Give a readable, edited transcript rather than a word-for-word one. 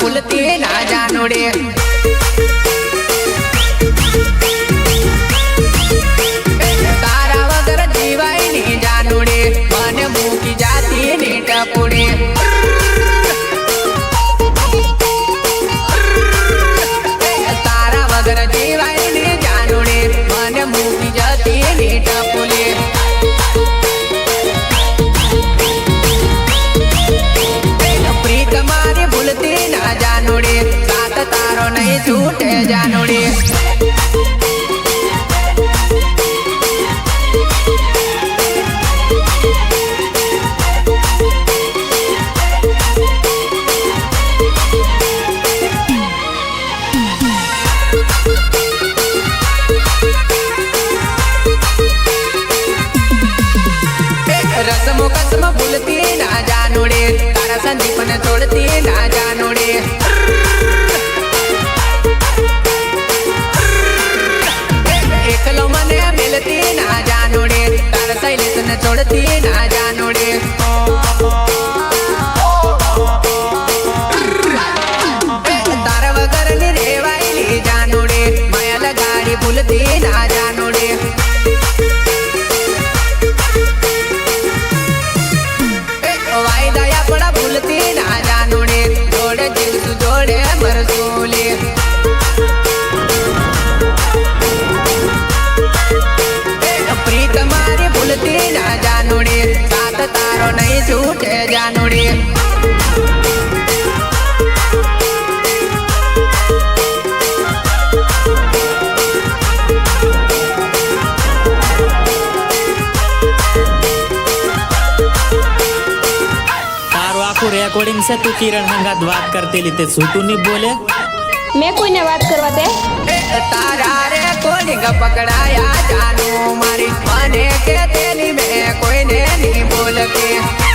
ભૂલતી ના જાનુડે તારા વગર જીવાય ની જાનુડે મને મૂકી જાતી ની ટપુડે તારા વગર જીવાય ની જાનુડે મને મૂકી જતી ની ટપુડે તમારી ભૂલતી ના જાનુડે સાથ તારો નહીં છૂટે જાનુડે रस्म कसम भूलती ना जानुड़े तारा संदीप ने छोड़ती ना जानुड़े एकलो मने मिलती ना जानुड़े तारा शैलेश ने छोड़ती ना जानुड़े तारा वगर ने रेवायली जानुड़े माया लगाड़ी भूलती ना जानुड़े वायदा पड़ा भूलती ना जानुड़े जोड़े जीवसु जोड़े मरसूले प्रीत मारी भूलती ना जानुड़े साथ तारो नहीं छूटे जानुड़े रेकॉर्डिंग से तू किरण हंगात बात करते ली ते सूटू नहीं बोले मैं कोई ने बात करवाते तारा रेकॉर्डिंग पकड़ाया जानू मारी माने के तेली में कोई ने नहीं बोल के